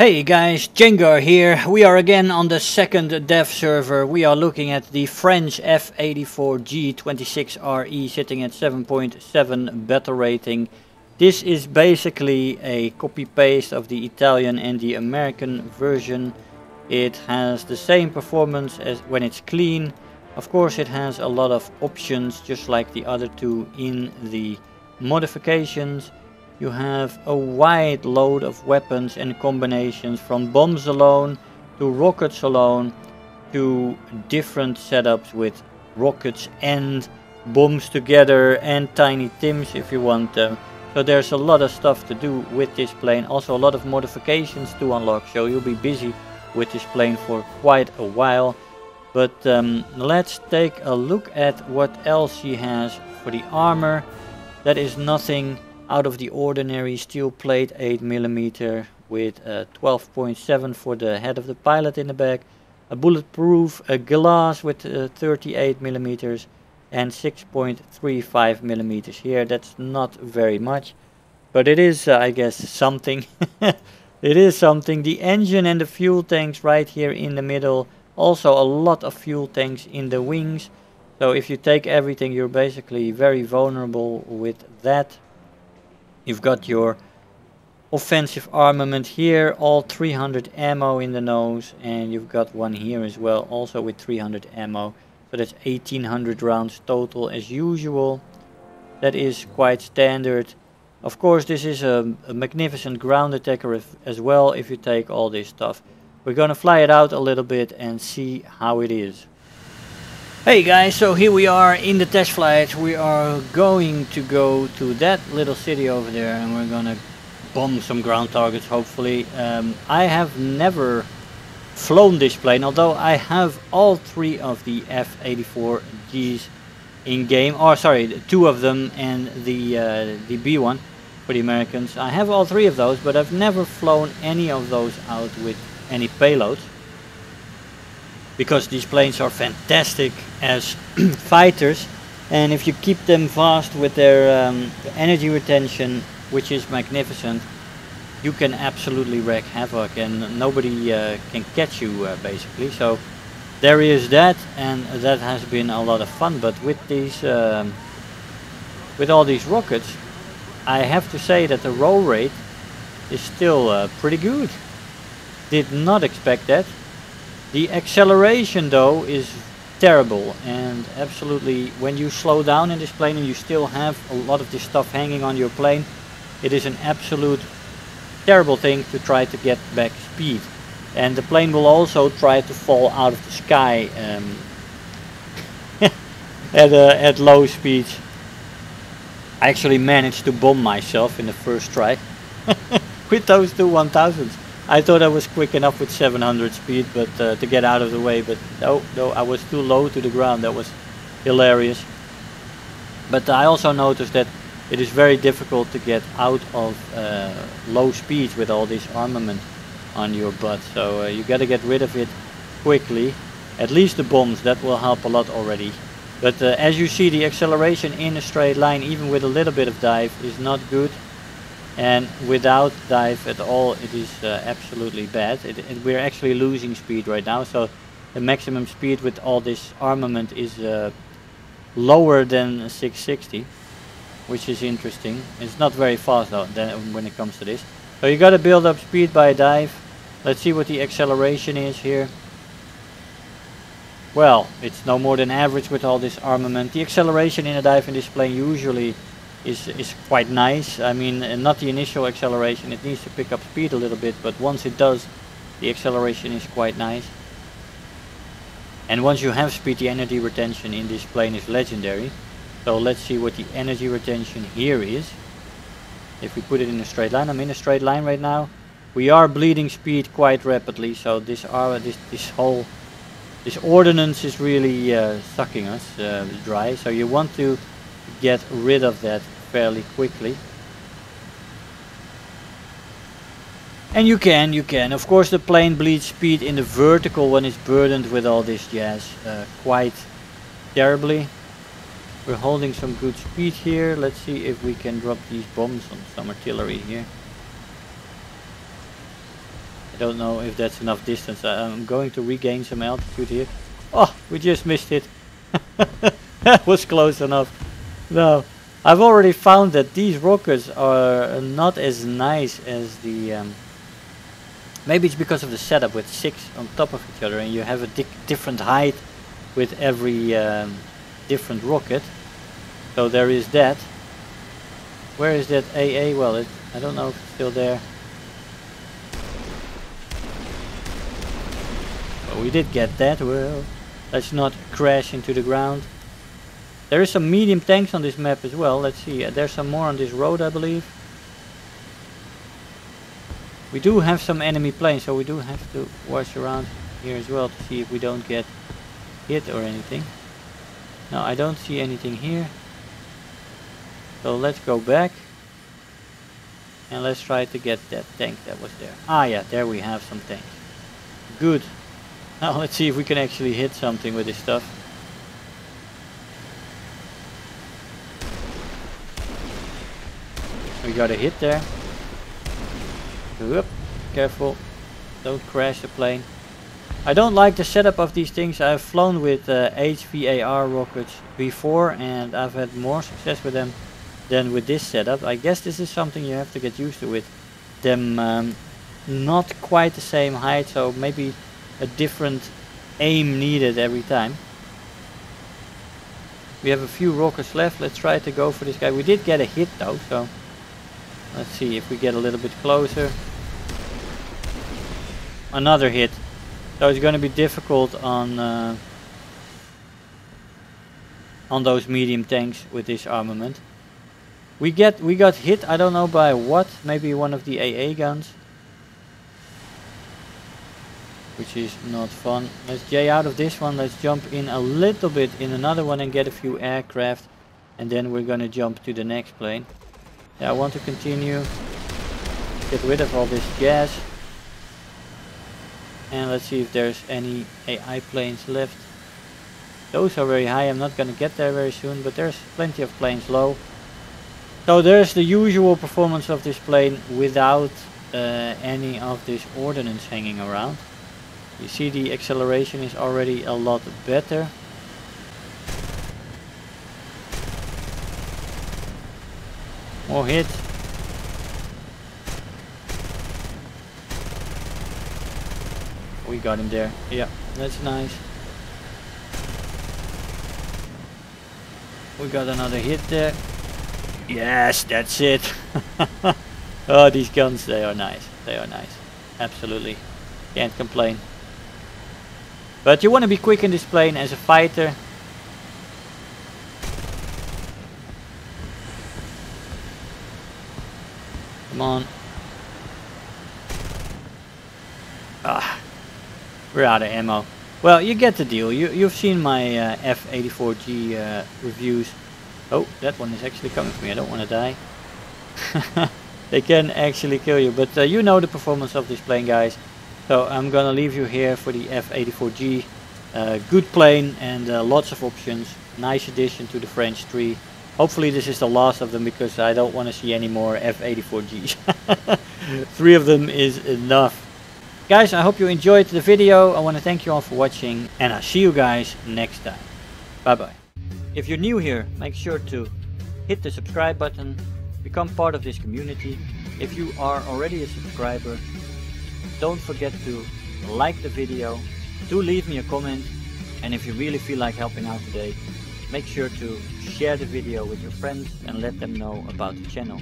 Hey guys, Jengar here. We are again on the second dev server. We are looking at the French F-84G 26RE sitting at 7.7 battle rating. This is basically a copy-paste of the Italian and the American version. It has the same performance as when it's clean. Of course it has a lot of options just like the other two in the modifications. You have a wide load of weapons and combinations, from bombs alone to rockets alone to different setups with rockets and bombs together and tiny tims if you want them. So there's a lot of stuff to do with this plane, also a lot of modifications to unlock, so you'll be busy with this plane for quite a while. But let's take a look at what else he has for the armor. That is nothing out of the ordinary. Steel plate 8mm with 12.7 for the head of the pilot in the back, a bulletproof glass with 38mm and 6.35mm here. That's not very much, but it is I guess something. It is something. The engine and the fuel tanks right here in the middle, also a lot of fuel tanks in the wings, so if you take everything you're basically very vulnerable with that. You've got your offensive armament here, all 300 ammo in the nose, and you've got one here as well, also with 300 ammo. So that's 1800 rounds total as usual. That is quite standard. Of course, this is a magnificent ground attacker as well if you take all this stuff. We're gonna fly it out a little bit and see how it is. Hey guys, so here we are in the test flight. We are going to go to that little city over there and we're gonna bomb some ground targets hopefully. I have never flown this plane, although I have all three of the F-84Gs in game. Or sorry, two of them and the B1 for the Americans. I have all three of those, but I've never flown any of those out with any payloads, because these planes are fantastic as fighters, and if you keep them fast with their energy retention, which is magnificent, you can absolutely wreak havoc and nobody can catch you basically. So there is that, and that has been a lot of fun. But with these with all these rockets, I have to say that the roll rate is still pretty good. Did not expect that. The acceleration though is terrible, and absolutely when you slow down in this plane and you still have a lot of this stuff hanging on your plane, it is an absolute terrible thing to try to get back speed. And the plane will also try to fall out of the sky at low speeds. I actually managed to bomb myself in the first try with those two 1000s. I thought I was quick enough with 700 speed, but to get out of the way, but no, I was too low to the ground. That was hilarious. But I also noticed that it is very difficult to get out of low speeds with all this armament on your butt. So you got to get rid of it quickly. At least the bombs, that will help a lot already. But as you see, the acceleration in a straight line, even with a little bit of dive, is not good. And without dive at all, it is absolutely bad. We're actually losing speed right now, so the maximum speed with all this armament is lower than 660, which is interesting. It's not very fast though when it comes to this. So you got to build up speed by dive. Let's see what the acceleration is here. Well, it's no more than average with all this armament. The acceleration in a dive in this plane usually is quite nice. I mean, not the initial acceleration, it needs to pick up speed a little bit, but once it does, the acceleration is quite nice. And once you have speed, the energy retention in this plane is legendary. So let's see what the energy retention here is. If we put it in a straight line, I'm in a straight line right now. We are bleeding speed quite rapidly, so this ordnance is really sucking us dry. So you want to get rid of that fairly quickly, and you can. Of course, the plane bleeds speed in the vertical when it's burdened with all this jazz quite terribly. We're holding some good speed here. Let's see if we can drop these bombs on some artillery here. Don't know if that's enough distance. I'm going to regain some altitude here. Oh, we just missed it. That was close enough. No, I've already found that these rockets are not as nice as the... maybe it's because of the setup with 6 on top of each other and you have a different height with every different rocket. So there is that. Where is that AA? Well, I don't know if it's still there. But we did get that. Well, let's not crash into the ground. There is some medium tanks on this map as well. Let's see. There's some more on this road, I believe. We do have some enemy planes, so we do have to watch around here as well to see if we don't get hit or anything. No, I don't see anything here. So let's go back. And let's try to get that tank that was there. Ah yeah, there we have some tanks. Good. Now let's see if we can actually hit something with this stuff. We got a hit there. Whoop, careful. Don't crash the plane. I don't like the setup of these things. I've flown with HVAR rockets before and I've had more success with them than with this setup. I guess this is something you have to get used to with them. Not quite the same height, so maybe a different aim needed every time. We have a few rockets left. Let's try to go for this guy. We did get a hit though, so let's see if we get a little bit closer. Another hit. So it's going to be difficult on those medium tanks with this armament. We got hit, I don't know by what, maybe one of the AA guns. Which is not fun. Let's J out of this one, let's jump in a little bit in another one and get a few aircraft. And then we're gonna jump to the next plane. Yeah, I want to continue. Get rid of all this gas. And let's see if there's any AI planes left. Those are very high, I'm not gonna get there very soon, but there's plenty of planes low. So there's the usual performance of this plane without any of this ordnance hanging around. You see the acceleration is already a lot better. More hit. We got him there. Yeah, that's nice. We got another hit there. Yes, that's it. Oh, these guns, they are nice. They are nice. Absolutely. Can't complain. But you want to be quick in this plane as a fighter. Come on. Ah, we're out of ammo. Well, you get the deal. You've seen my F-84G reviews. Oh, that one is actually coming for me. I don't want to die. They can actually kill you, but you know the performance of this plane, guys. So I'm gonna leave you here for the F-84G. Good plane and lots of options. Nice addition to the French tree. Hopefully this is the last of them, because I don't want to see any more F-84Gs. 3 of them is enough. Guys, I hope you enjoyed the video. I want to thank you all for watching, and I'll see you guys next time. Bye bye. If you're new here, make sure to hit the subscribe button, become part of this community. If you are already a subscriber, don't forget to like the video, do leave me a comment, and if you really feel like helping out today, make sure to share the video with your friends and let them know about the channel.